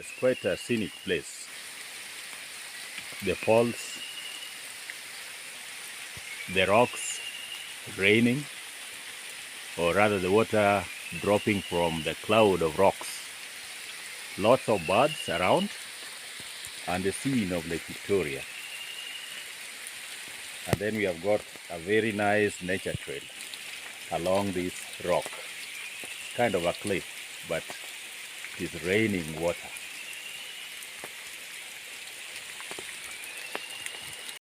It's quite a scenic place. The falls, the rocks raining, or rather the water dropping from the cloud of rocks. Lots of birds around, and the scene of Lake Victoria. And then we have got a very nice nature trail along this rock. Kind of a cliff, but it is raining water.